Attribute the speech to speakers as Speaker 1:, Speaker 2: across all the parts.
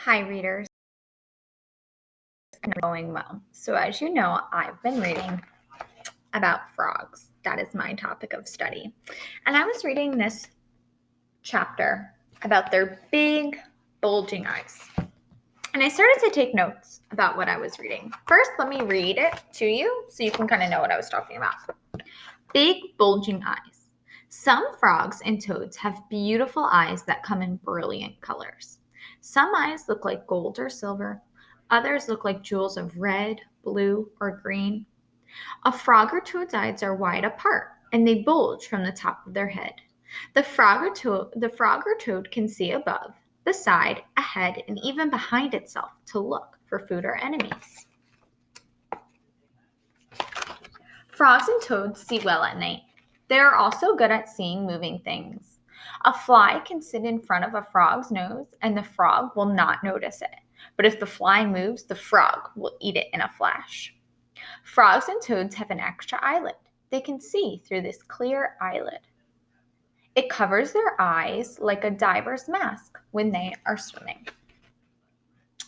Speaker 1: Hi, readers. And going well. So, as you know, I've been reading about frogs. That is my topic of study. And I was reading this chapter about their big, bulging eyes. And I started to take notes about what I was reading. First, let me read it to you so you can kind of know what I was talking about. Big, bulging eyes. Some frogs and toads have beautiful eyes that come in brilliant colors. Some eyes look like gold or silver. Others look like jewels of red, blue, or green. A frog or toad's eyes are wide apart and they bulge from the top of their head. The frog or toad can see above, beside, ahead, and even behind itself to look for food or enemies. Frogs and toads see well at night. They are also good at seeing moving things. A fly can sit in front of a frog's nose and the frog will not notice it. But if the fly moves, the frog will eat it in a flash. Frogs and toads have an extra eyelid. They can see through this clear eyelid. It covers their eyes like a diver's mask when they are swimming.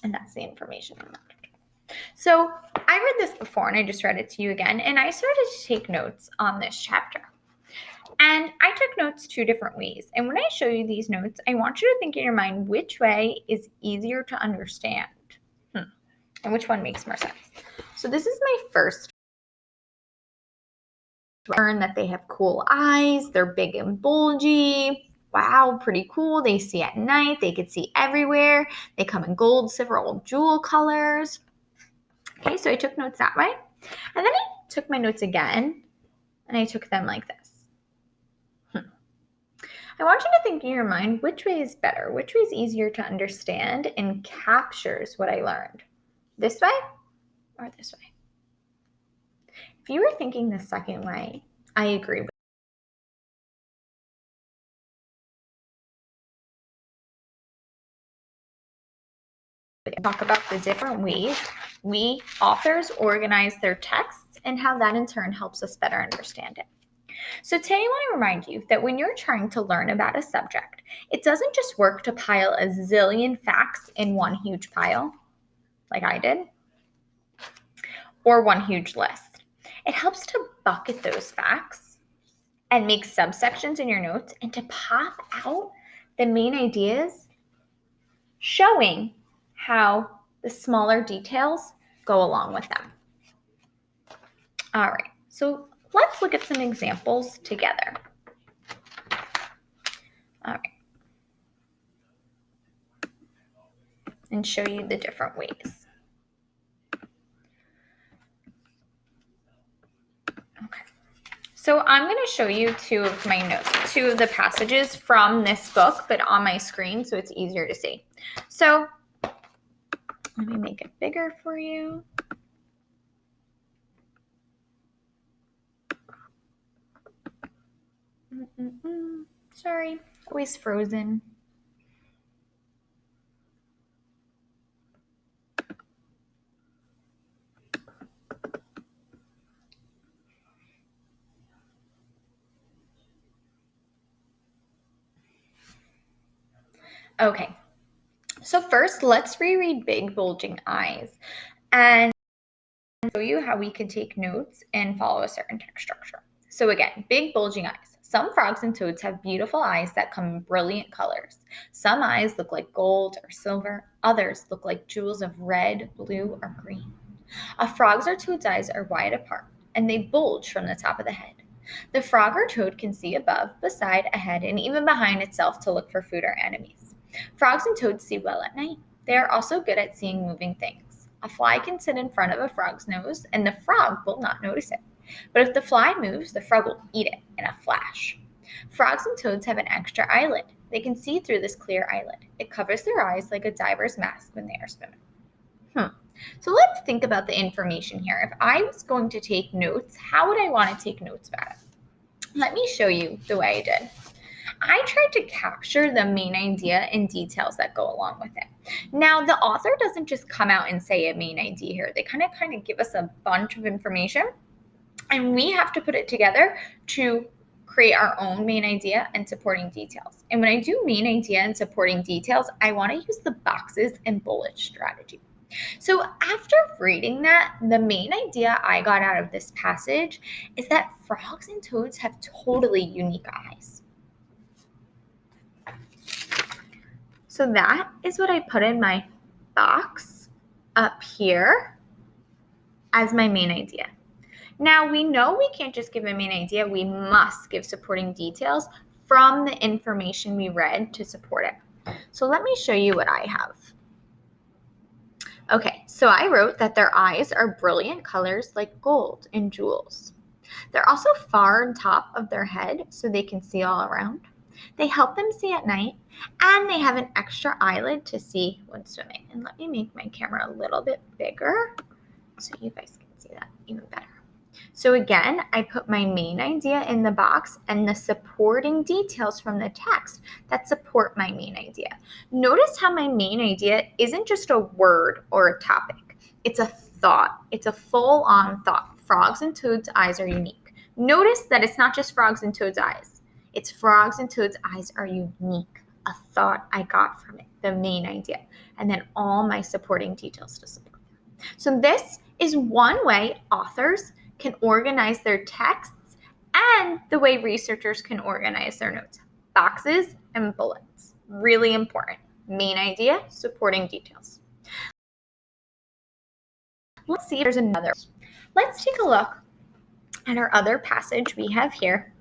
Speaker 1: And that's the information on that. So I read this before and I just read it to you again, and I started to take notes on this chapter. And I took notes two different ways. And when I show you these notes, I want you to think in your mind which way is easier to understand and which one makes more sense. So this is my first. Learn that they have cool eyes, they're big and bulgy. Wow, pretty cool. They see at night, they can see everywhere. They come in gold, silver, or jewel colors. Okay, so I took notes that way. And then I took my notes again, and I took them like this. I want you to think in your mind which way is better, which way is easier to understand and captures what I learned. This way or this way? If you were thinking the second way, I agree with you. Talk about the different ways we authors organize their texts and how that in turn helps us better understand it. So today I want to remind you that when you're trying to learn about a subject, it doesn't just work to pile a zillion facts in one huge pile, like I did, or one huge list. It helps to bucket those facts and make subsections in your notes and to pop out the main ideas, showing how the smaller details go along with them. All right, so let's look at some examples together. All right. And show you the different ways. Okay. So I'm going to show you two of the passages from this book, but on my screen so it's easier to see. So let me make it bigger for you. Sorry, always frozen. Okay, so first let's reread Big Bulging Eyes and show you how we can take notes and follow a certain text structure. So again, big bulging eyes. Some frogs and toads have beautiful eyes that come in brilliant colors. Some eyes look like gold or silver. Others look like jewels of red, blue, or green. A frog's or toad's eyes are wide apart, and they bulge from the top of the head. The frog or toad can see above, beside, ahead, and even behind itself to look for food or enemies. Frogs and toads see well at night. They are also good at seeing moving things. A fly can sit in front of a frog's nose, and the frog will not notice it. But if the fly moves, the frog will eat it in a flash. Frogs and toads have an extra eyelid. They can see through this clear eyelid. It covers their eyes like a diver's mask when they are swimming. So let's think about the information here. If I was going to take notes, how would I want to take notes about it? Let me show you the way I did. I tried to capture the main idea and details that go along with it. Now, the author doesn't just come out and say a main idea here. They kind of give us a bunch of information, and we have to put it together to create our own main idea and supporting details. And when I do main idea and supporting details, I want to use the boxes and bullet strategy. So after reading that, the main idea I got out of this passage is that frogs and toads have totally unique eyes. So that is what I put in my box up here as my main idea. Now, we know we can't just give a main idea. We must give supporting details from the information we read to support it. So let me show you what I have. Okay, so I wrote that their eyes are brilliant colors like gold and jewels. They're also far on top of their head so they can see all around. They help them see at night, and they have an extra eyelid to see when swimming. And let me make my camera a little bit bigger so you guys can see that even better. So again, I put my main idea in the box and the supporting details from the text that support my main idea. Notice how my main idea isn't just a word or a topic. It's a thought. It's a full-on thought. Frogs and toads' eyes are unique. Notice that it's not just frogs and toads' eyes. It's frogs and toads' eyes are unique. A thought I got from it, the main idea, and then all my supporting details to support that. So this is one way authors can organize their texts and the way researchers can organize their notes. Boxes and bullets. Really important. Main idea, supporting details. Let's see if there's another. Let's take a look at our other passage we have here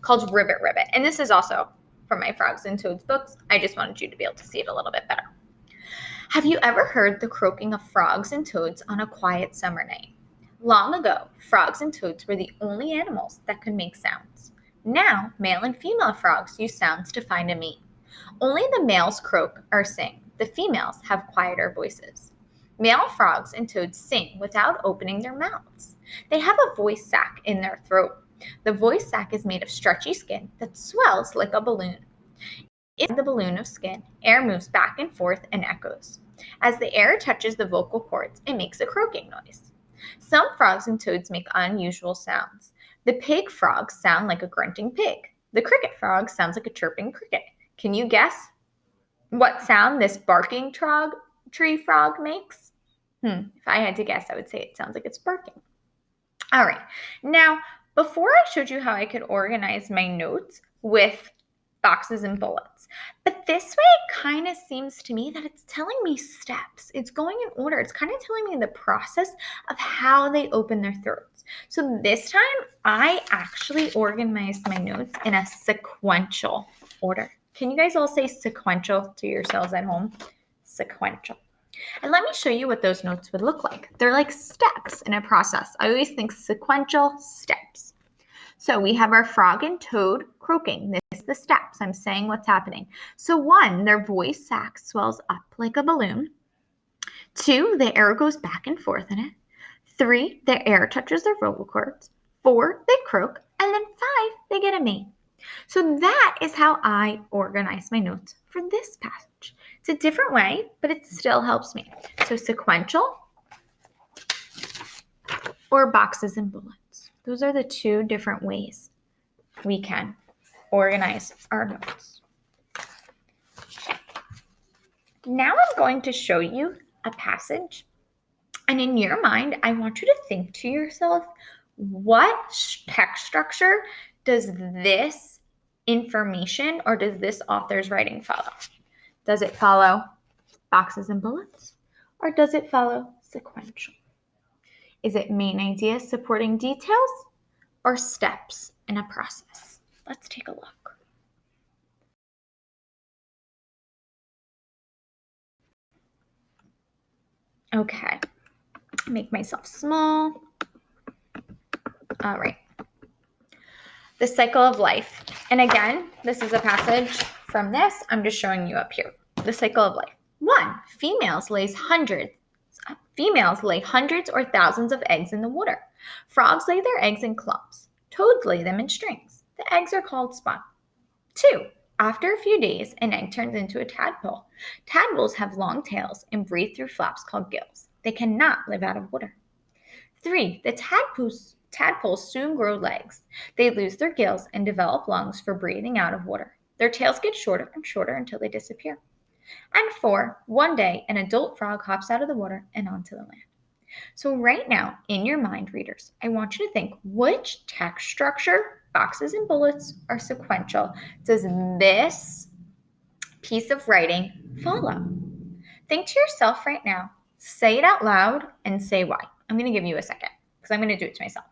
Speaker 1: called Ribbit Ribbit. And this is also from my Frogs and Toads books. I just wanted you to be able to see it a little bit better. Have you ever heard the croaking of frogs and toads on a quiet summer night? Long ago, frogs and toads were the only animals that could make sounds. Now, male and female frogs use sounds to find a mate. Only the males croak or sing. The females have quieter voices. Male frogs and toads sing without opening their mouths. They have a voice sac in their throat. The voice sac is made of stretchy skin that swells like a balloon. In the balloon of skin, air moves back and forth and echoes. As the air touches the vocal cords, it makes a croaking noise. Some frogs and toads make unusual sounds. The pig frogs sound like a grunting pig. The cricket frog sounds like a chirping cricket. Can you guess what sound this barking tree frog makes? If I had to guess, I would say it sounds like it's barking. All right. Now, before I showed you how I could organize my notes with boxes and bullets, but this way it kind of seems to me that it's telling me steps. It's going in order. It's kind of telling me the process of how they open their throats. So this time I actually organized my notes in a sequential order. Can you guys all say sequential to yourselves at home? Sequential. And let me show you what those notes would look like. They're like steps in a process. I always think sequential steps. So we have our frog and toad croaking. This is the steps. I'm saying what's happening. So 1, their voice sac swells up like a balloon. 2, the air goes back and forth in it. 3, the air touches their vocal cords. 4, they croak. And then 5, they get a mate. So that is how I organize my notes for this passage. It's a different way, but it still helps me. So sequential or boxes and bullets. Those are the 2 different ways we can organize our notes. Now I'm going to show you a passage. And in your mind, I want you to think to yourself, what text structure does this information or does this author's writing follow? Does it follow boxes and bullets or does it follow sequential? Is it main idea supporting details or steps in a process? Let's take a look. Okay, make myself small. All right. The cycle of life. And again, this is a passage from this. I'm just showing you up here. The cycle of life. 1, females lay hundreds or thousands of eggs in the water. Frogs lay their eggs in clumps. Toads lay them in strings. The eggs are called spawn. 2, after a few days, an egg turns into a tadpole. Tadpoles have long tails and breathe through flaps called gills. They cannot live out of water. 3, the Tadpoles soon grow legs. They lose their gills and develop lungs for breathing out of water. Their tails get shorter and shorter until they disappear. And 4, one day, an adult frog hops out of the water and onto the land. So right now, in your mind, readers, I want you to think, which text structure, boxes and bullets, are sequential does this piece of writing follow? Think to yourself right now, say it out loud, and say why. I'm going to give you a second because I'm going to do it to myself.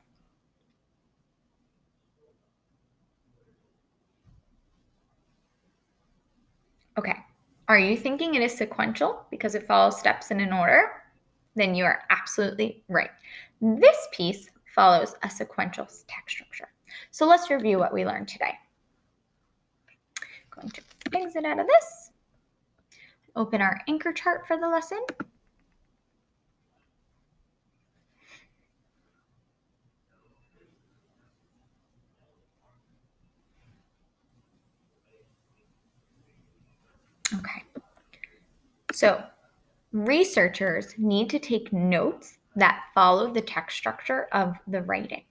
Speaker 1: Okay. Are you thinking it is sequential because it follows steps in an order? Then you are absolutely right. This piece follows a sequential text structure. So let's review what we learned today. Going to exit out of this. Open our anchor chart for the lesson. Okay. So researchers need to take notes that follow the text structure of the writing.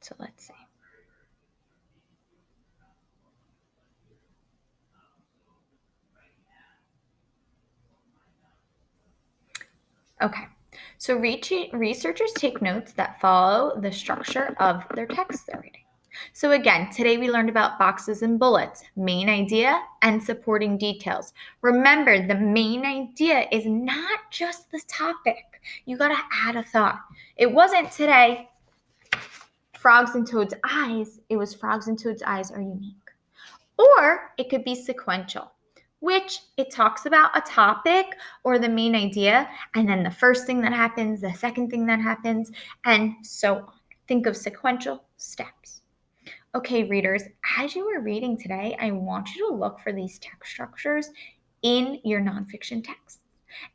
Speaker 1: So let's see. Okay, so researchers take notes that follow the structure of their text they're reading. So again, today we learned about boxes and bullets, main idea and supporting details. Remember, the main idea is not just the topic. You got to add a thought. It wasn't today, frogs and toads' eyes. It was frogs and toads' eyes are unique. Or it could be sequential, which it talks about a topic or the main idea, and then the first thing that happens, the second thing that happens, and so on. Think of sequential steps. Okay, readers, as you were reading today, I want you to look for these text structures in your nonfiction texts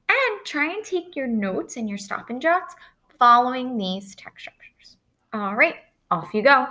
Speaker 1: and try and take your notes and your stop and jots following these text structures. All right, off you go.